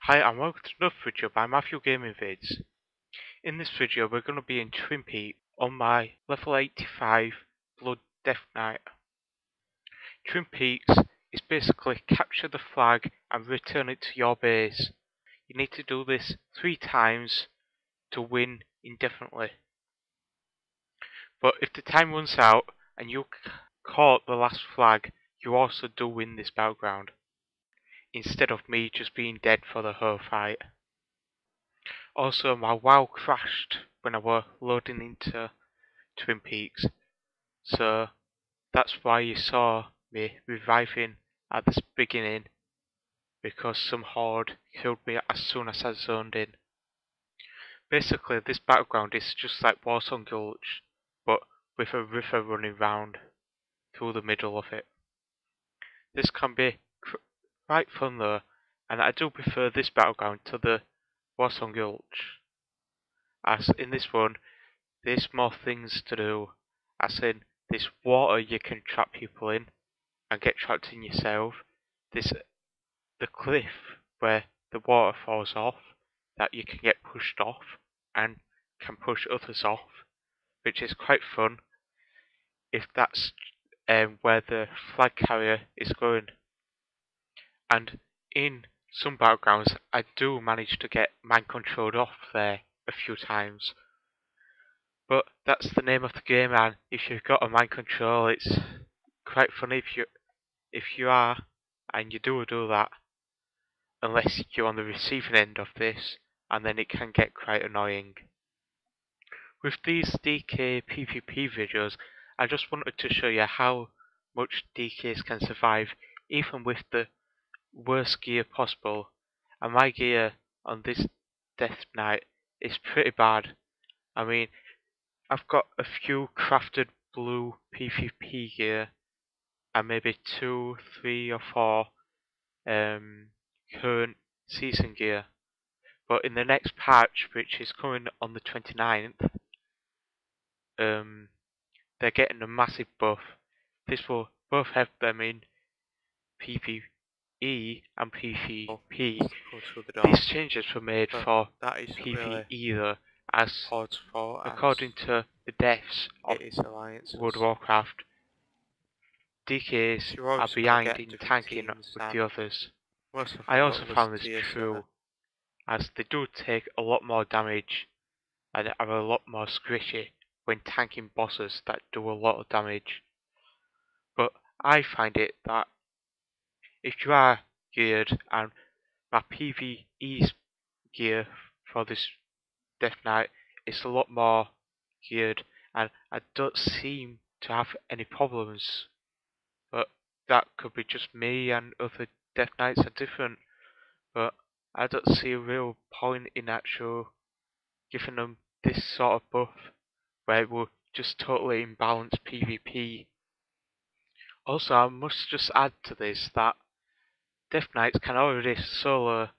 Hi and welcome to another video by Matthew Gaming Vids. In this video we're going to be in Twin Peaks on my level 85 Blood Death Knight. Twin Peaks is basically capture the flag and return it to your base. You need to do this 3 times to win indefinitely. But if the time runs out and you caught the last flag, you also do win this battleground, instead of me just being dead for the whole fight. Also, my WoW crashed when I were loading into Twin Peaks, so that's why you saw me reviving at the beginning, because some horde killed me as soon as I zoned in. Basically, this battleground is just like Warsong Gulch, but with a river running round through the middle of it. This can be quite fun though, and I do prefer this battleground to the Warsong Gulch, as in this one there's more things to do, as in this water you can trap people in and get trapped in yourself. This the cliff where the water falls off that you can get pushed off and can push others off, which is quite fun if that's where the flag carrier is going. And in some battlegrounds I do manage to get mind controlled off there a few times. But that's the name of the game, and if you've got a mind control, it's quite funny if you are, and you do that, unless you're on the receiving end of this, and then it can get quite annoying. With these DK PvP videos, I just wanted to show you how much DKs can survive, even with the worst gear possible. And my gear on this Death Knight is pretty bad. I mean, I've got a few crafted blue PvP gear and maybe 2, 3 or 4 current season gear. But in the next patch, which is coming on the 29th, they're getting a massive buff. This will both have them in PvE and PvP. These changes were made for PvE though, as according to the deaths of World of Warcraft, DKs are behind in tanking with the others. I also found this true, as they do take a lot more damage and are a lot more squishy when tanking bosses that do a lot of damage. But I find it that if you are geared, and my PvE gear for this Death Knight is a lot more geared, and I don't seem to have any problems. But that could be just me, and other Death Knights are different. But I don't see a real point in actual giving them this sort of buff, where it will just totally imbalance PvP. Also, I must just add to this that Death Knights can already solo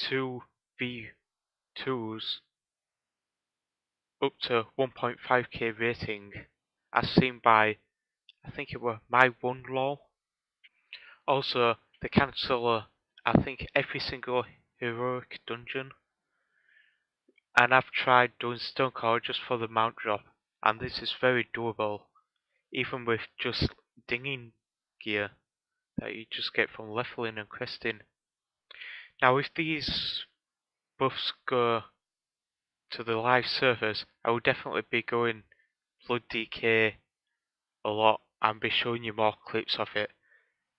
2v2s up to 1.5k rating, as seen by, I think it were My One Law. Also, they can solo, I think, every single heroic dungeon. And I've tried doing Stone Cold just for the mount drop, and this is very doable, even with just dinging gear that you just get from leveling and questing. Now, if these buffs go to the live servers, I will definitely be going Blood DK a lot and be showing you more clips of it.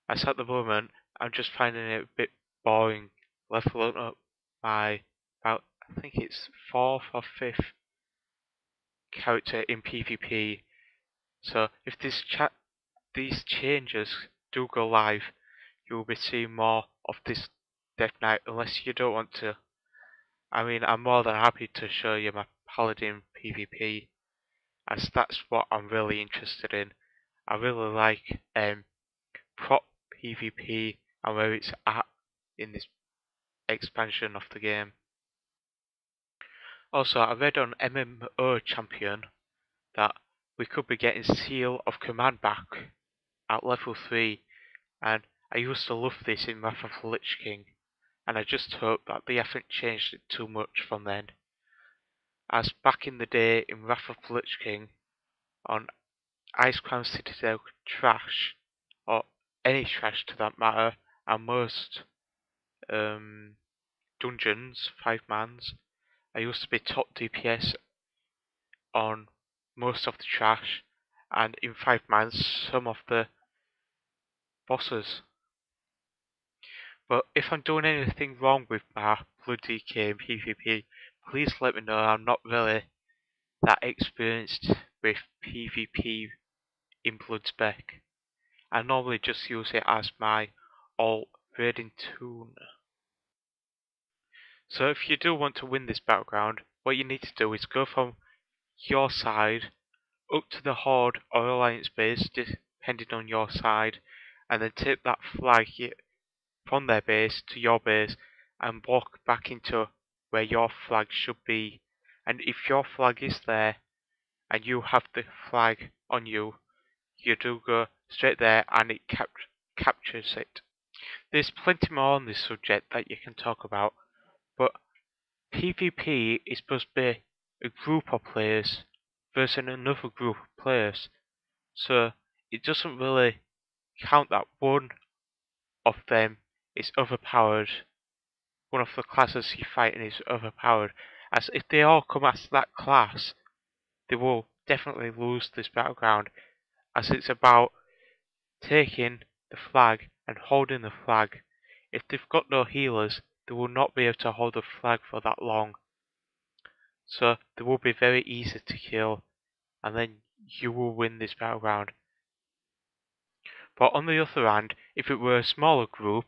As at the moment, I'm just finding it a bit boring leveling up my about, I think it's 4th or 5th character in PvP. So if these changes do go live, you will be seeing more of this Death Knight, unless you don't want to. I mean, I'm more than happy to show you my Paladin PvP, as that's what I'm really interested in. I really like prop PvP and where it's at in this expansion of the game. Also, I read on MMO Champion that we could be getting Seal of Command back at level 3, and I used to love this in Wrath of the Lich King, and I just hope that they haven't changed it too much from then. As back in the day in Wrath of the Lich King, on Ice Crown Citadel Trash, or any trash to that matter, and most dungeons, 5-mans, I used to be top DPS on most of the trash, and in 5-mans, some of the bosses. But if I'm doing anything wrong with my Blood DK and PvP, please let me know. I'm not really that experienced with PvP in Bloodspec. I normally just use it as my alt raiding tool. So if you do want to win this battleground, what you need to do is go from your side up to the Horde or Alliance base, depending on your side, and then take that flag from their base to your base and walk back into where your flag should be. And if your flag is there and you have the flag on you, you do go straight there and it captures it. There's plenty more on this subject that you can talk about, but PvP is supposed to be a group of players versus another group of players, so it doesn't really count that one of them is overpowered, one of the classes you're fighting is overpowered, as if they all come as that class, they will definitely lose this battleground, as it's about taking the flag and holding the flag. If they've got no healers, they will not be able to hold the flag for that long. So they will be very easy to kill, and then you will win this battleground. But on the other hand, if it were a smaller group,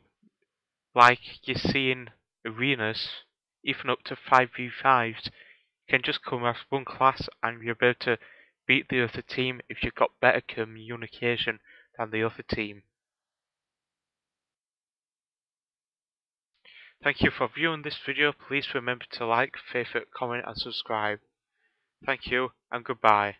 like you see in arenas, even up to 5v5s, you can just come as one class and you're able to beat the other team if you've got better communication than the other team. Thank you for viewing this video. Please remember to like, favorite, comment and subscribe. Thank you and goodbye.